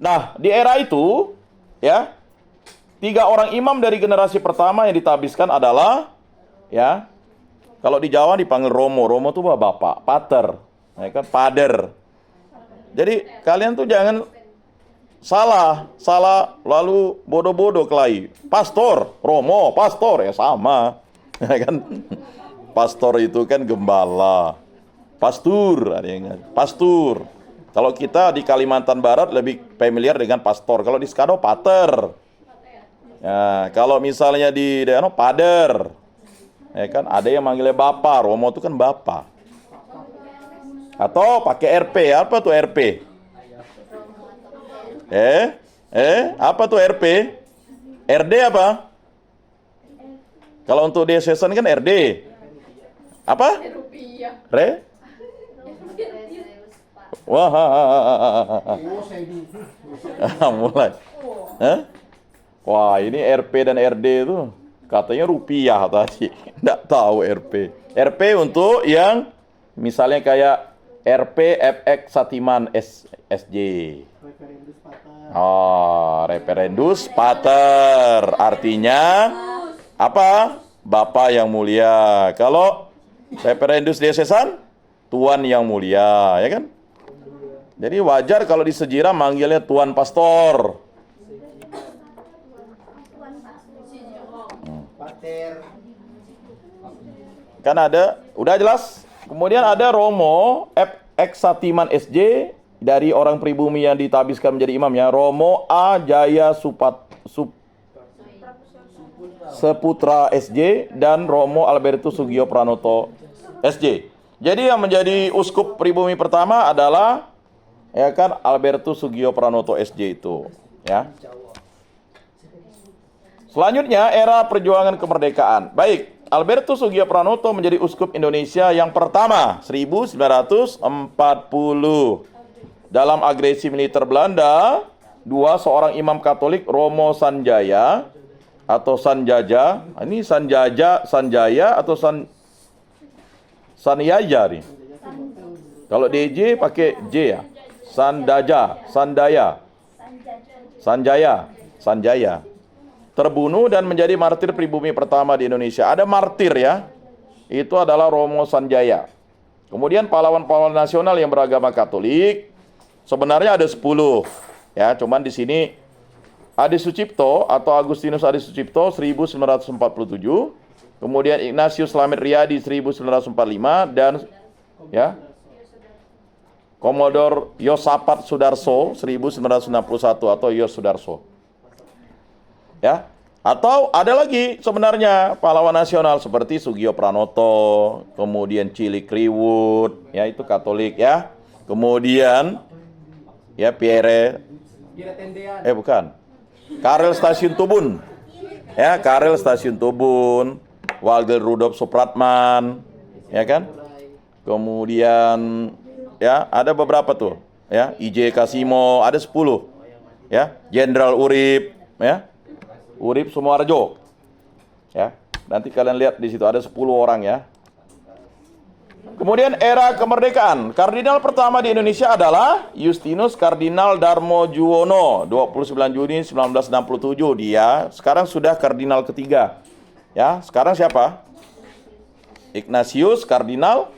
Nah, di era itu, ya, 3 orang imam dari generasi pertama yang ditabiskan adalah, ya, kalau di Jawa dipanggil Romo. Romo itu bapak, pater, ya kan, pader. Jadi kalian tuh jangan salah lalu bodoh-bodoh kelahi. Pastor, Romo, pastor ya sama, ya kan? Pastor itu kan gembala, pastur, ada yang pastur. Kalau kita di Kalimantan Barat lebih familiar dengan pastor. Kalau di Skado pater. Ya, kalau misalnya di daerah pader, ya kan ada yang manggilnya bapak. Romo itu kan bapak. Atau pakai RP. Apa tuh RP? Apa tuh RP? RD apa? Kalau untuk diocesan kan RD. Apa? Re? Wah, mulai. Wah, ini RP dan RD itu katanya rupiah tadi. Nggak tahu RP. RP untuk yang misalnya kayak RP FX Satiman SJ. Oh, referendus pater. Artinya apa? Bapak yang mulia. Kalau referendus diocesan, Tuan yang mulia, ya kan? Jadi wajar kalau di Sejira manggilnya Tuan Pastor. Kan ada, udah jelas. Kemudian ada Romo FX Satiman SJ dari orang pribumi yang ditabiskan menjadi imam ya. Romo A Jaya Seputra SJ dan Romo Albertus Sugio Pranoto SJ. Jadi yang menjadi uskup pribumi pertama adalah ya kan Albertus Sugio Pranoto SJ itu, ya. Selanjutnya era perjuangan kemerdekaan. Baik, Albertus Sugio Pranoto menjadi uskup Indonesia yang pertama 1940. Dalam agresi militer Belanda, seorang imam Katolik Romo Sanjaya atau Sanjaja. Ini Sanjaya atau Sanyaja nih. Kalau DJ pakai J ya. Sanjaya. Terbunuh dan menjadi martir pribumi pertama di Indonesia. Ada martir ya. Itu adalah Romo Sanjaya. Kemudian pahlawan-pahlawan nasional yang beragama Katolik sebenarnya ada 10. Ya, cuman di sini Adi Sucipto atau Agustinus Adi Sucipto 1947. Kemudian Ignatius Slamet Riyadi 1945 dan ya Komodor Yosapat Sudarso 1961 atau Yos Sudarso. Ya. Atau ada lagi sebenarnya pahlawan nasional seperti Sugio Pranoto, kemudian Cilik Kriwut, ya itu Katolik ya. Kemudian ya Pierre bukan. Karel Stasiun Tubun. Ya, Karel Stasiun Tubun, Walger Rudolf Supratman, ya kan? Kemudian ya, ada beberapa tuh, ya, IJ Kasimo, ada 10. Ya, Jenderal Urip, ya. Urip Sumoharjo. Ya, nanti kalian lihat di situ ada 10 orang ya. Kemudian era kemerdekaan. Kardinal pertama di Indonesia adalah Justinus Kardinal Darmo Juwono, 29 Juni 1967. Dia sekarang sudah kardinal ketiga. Ya, sekarang siapa? Ignatius Kardinal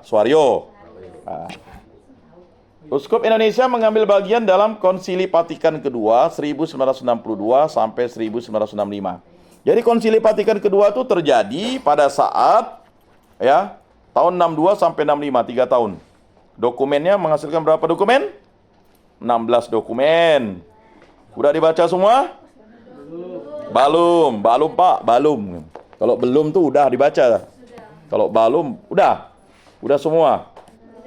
Suaryo. Nah. Uskup Indonesia mengambil bagian dalam Konsili Vatikan kedua 1962 sampai 1965. Jadi Konsili Vatikan kedua itu terjadi pada saat ya tahun 62 sampai 65, 3 tahun. Dokumennya menghasilkan berapa dokumen? 16 dokumen. Udah dibaca semua? Belum Pak, belum. Kalau belum tuh udah dibaca. Kalau belum, udah semua.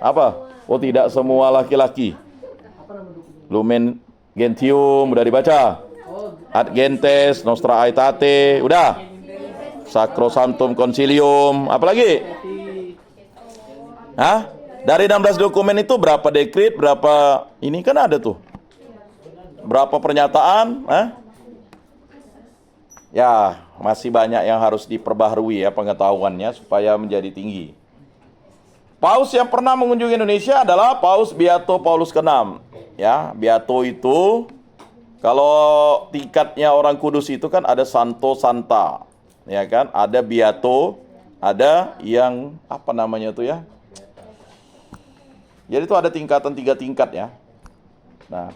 Apa? Oh, tidak semua laki-laki. Lumen Gentium udah dibaca. Ad Gentes, Nostra Aetate, udah. Sacrosanctum Concilium, apa lagi? Hah? Dari 16 dokumen itu berapa dekret, berapa ini kan ada tuh. Berapa pernyataan, Ya, masih banyak yang harus diperbaharui ya pengetahuannya supaya menjadi tinggi. Paus yang pernah mengunjungi Indonesia adalah Paus Beato Paulus ke-6. ya, Beato itu kalau tingkatnya orang kudus itu kan ada Santo Santa, ya kan? Ada Beato, ada yang apa namanya tuh ya? Jadi itu ada tingkatan 3 tingkat ya. Nah,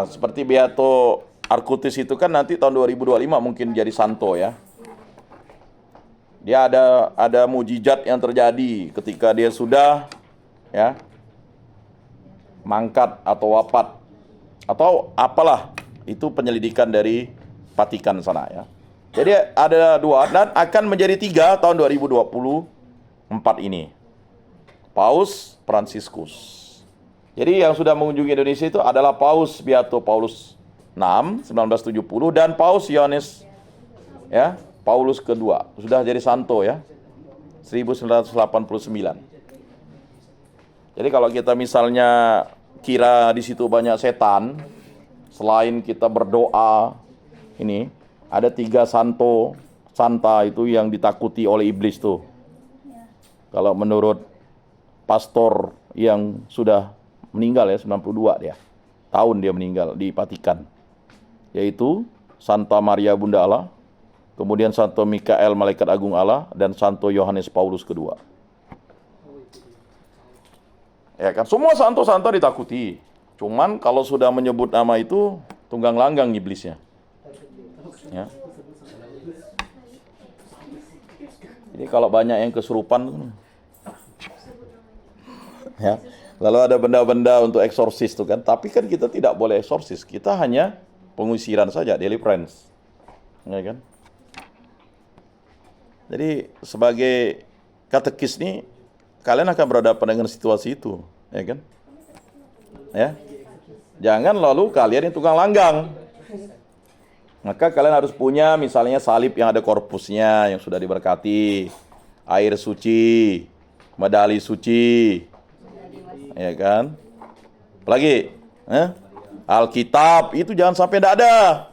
seperti Beato Arkutis itu kan nanti tahun 2025 mungkin jadi santo ya. Dia ada mujizat yang terjadi ketika dia sudah ya mangkat atau wafat atau apalah, itu penyelidikan dari Vatikan sana ya. Jadi ada 2 dan akan menjadi 3 tahun 2024 ini. Paus Fransiskus. Jadi yang sudah mengunjungi Indonesia itu adalah Paus Beato Paulus VI 1970 dan Paus Yohanes ya, Paulus kedua. Sudah jadi santo ya. 1989. Jadi kalau kita misalnya kira di situ banyak setan, selain kita berdoa, ini ada 3 santa itu yang ditakuti oleh iblis tuh. Kalau menurut pastor yang sudah meninggal ya, 92 dia. Tahun dia meninggal di Vatikan. Yaitu Santa Maria Bunda Allah, kemudian Santo Mikael Malaikat Agung Allah, dan Santo Yohanes Paulus kedua. Ya kan, semua santo-santo ditakuti. Cuman kalau sudah menyebut nama itu tunggang langgang iblisnya. Ya. Jadi kalau banyak yang kesurupan, ya. Lalu ada benda-benda untuk eksorsis tuh kan. Tapi kan kita tidak boleh eksorsis. Kita hanya pengusiran saja, deliverance. Ya kan? Jadi sebagai katekis nih, kalian akan berhadapan dengan situasi itu, ya kan? Ya. Jangan lalu kalian yang tukang langgang. Maka kalian harus punya misalnya salib yang ada korpusnya yang sudah diberkati, air suci, medali suci, ya kan? Apalagi, Alkitab itu jangan sampai tidak ada.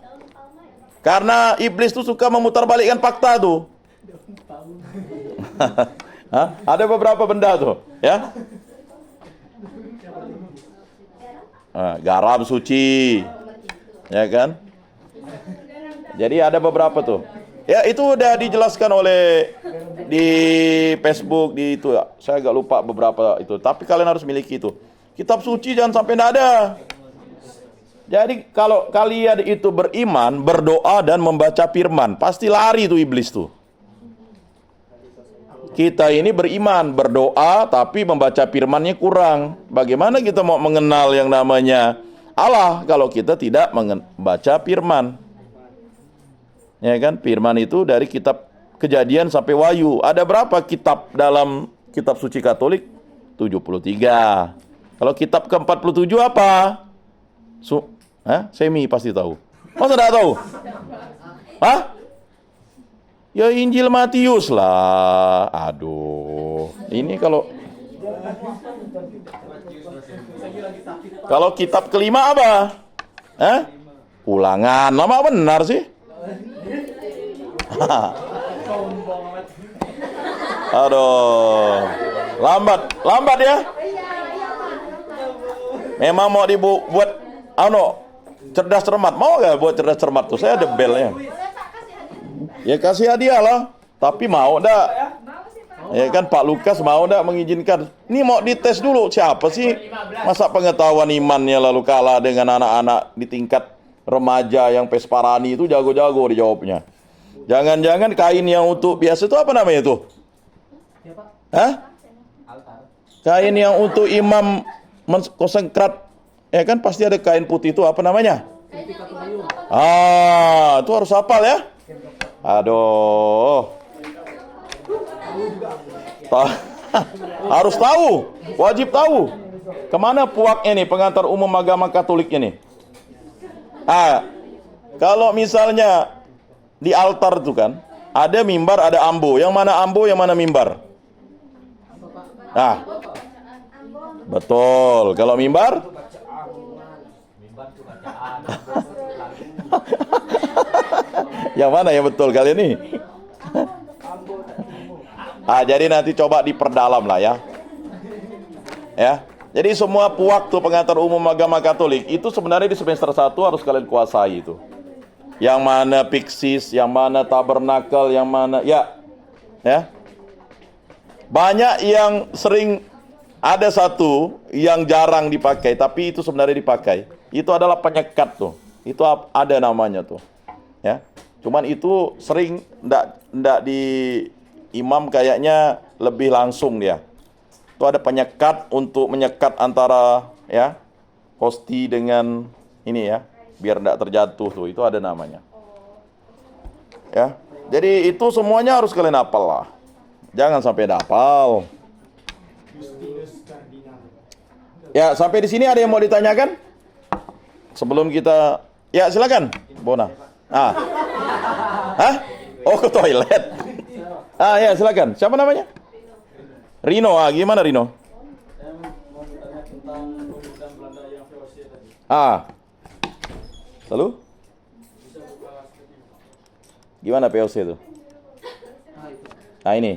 Karena iblis tuh suka memutarbalikkan fakta tuh. Ada beberapa benda tuh, ya. Garam suci, ya kan? Jadi ada beberapa tuh. Ya itu udah dijelaskan oleh di Facebook di itu ya. Saya agak lupa beberapa itu. Tapi kalian harus miliki itu. Kitab suci jangan sampai tidak ada. Jadi kalau kalian itu beriman, berdoa dan membaca firman, pasti lari tuh iblis tuh. Kita ini beriman, berdoa, tapi membaca firmannya kurang. Bagaimana kita mau mengenal yang namanya Allah kalau kita tidak membaca firman? Ya kan, firman itu dari kitab Kejadian sampai Wahyu. Ada berapa kitab dalam kitab suci Katolik? 73. Kalau kitab ke-47 apa? Semi pasti tahu. Masa tidak tahu? Ya Injil Matius lah. Aduh. Ini kalau kitab kelima apa? Ulangan. Lama benar sih. Aduh. Lambat ya. Memang mau dibuat cerdas cermat. Mau gak buat cerdas cermat tuh? Saya ada belnya. Ya kasih hadiah lah. Tapi mau enggak? Ya kan Pak Lukas mau enggak mengizinkan? Ini mau dites dulu siapa sih? Masa pengetahuan imannya lalu kalah dengan anak-anak di tingkat remaja yang pesparani itu jago-jago dijawabnya. Jangan-jangan kain yang untuk biasa itu apa namanya itu? Kain yang untuk imam konsekrat, ya kan pasti ada kain putih itu apa namanya? Itu harus hafal ya. Aduh. Harus tahu, wajib tahu. Kemana puaknya nih pengantar umum agama Katolik ini? Kalau misalnya di altar itu kan ada mimbar, ada ambo. Yang mana ambo, yang mana mimbar? Betul. Kalau mimbar? Yang mana yang betul kali ini? Jadi nanti coba diperdalam lah ya. Ya. Jadi semua waktu pengantar umum agama Katolik itu sebenarnya di semester 1 harus kalian kuasai itu. Yang mana Pixis, yang mana Tabernakel, yang mana ya. Banyak yang sering ada satu yang jarang dipakai, tapi itu sebenarnya dipakai. Itu adalah penyekat tuh. Itu ada namanya tuh. Ya. Cuman itu sering ndak di imam kayaknya lebih langsung dia. Itu ada penyekat untuk menyekat antara ya hosti dengan ini ya, biar ndak terjatuh tuh. Itu ada namanya. Ya. Jadi itu semuanya harus kalian hafal lah. Jangan sampai hafal. Ya, sampai di sini ada yang mau ditanyakan? Sebelum kita ya silakan, Bona. Hah? Oh, ke toilet. Ya, silakan. Siapa namanya? Rino. Gimana Rino? Saya mau bertanya tentang pemerintahan Belanda yang VOC tadi. Lalu? Bisa buka skripnya? Gimana POC itu? Ini.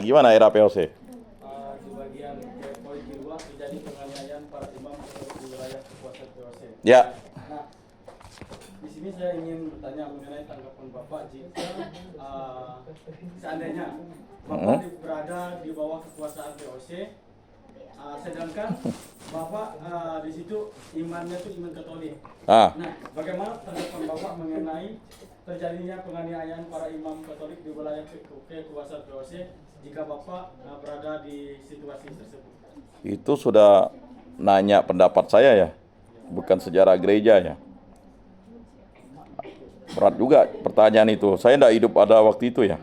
Gimana era POC? Di bagian poin kedua terjadi penganiayaan para imam di wilayah kekuasaan VOC. Ya. Nah, di sini saya ingin bertanya mengenai tanggapan Bapak jika seandainya Bapak berada di bawah kekuasaan VOC, sedangkan Bapak di situ imannya itu iman Katolik. Nah, bagaimana tanggapan Bapak mengenai terjadinya penganiayaan para imam Katolik di wilayah kekuasaan VOC jika Bapak berada di situasi tersebut? Itu sudah nanya pendapat saya ya, bukan sejarah gereja ya. Berat juga pertanyaan itu. Saya tidak hidup pada waktu itu ya.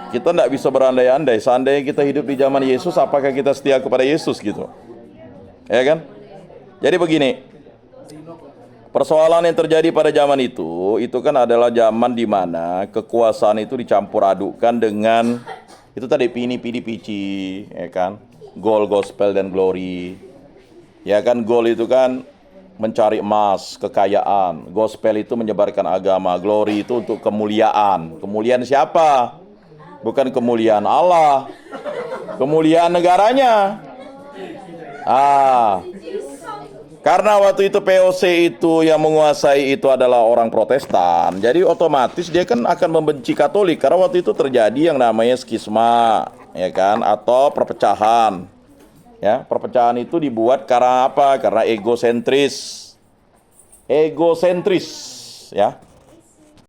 Kita tidak bisa berandai-andai. Seandainya kita hidup di zaman Yesus, apakah kita setia kepada Yesus gitu? Ya kan? Jadi begini, persoalan yang terjadi pada zaman itu kan adalah zaman di mana kekuasaan itu dicampur adukkan dengan itu tadi pini-pini pici, ya kan? Goal, gospel, dan glory. Ya kan, goal itu kan mencari emas, kekayaan. Gospel itu menyebarkan agama. Glory itu untuk kemuliaan. Kemuliaan siapa? Bukan kemuliaan Allah. Kemuliaan negaranya. Karena waktu itu POC itu yang menguasai itu adalah orang Protestan. Jadi otomatis dia kan akan membenci Katolik. Karena waktu itu terjadi yang namanya skisma, ya kan? Atau perpecahan. Ya, perpecahan itu dibuat karena apa? Karena egosentris, ya.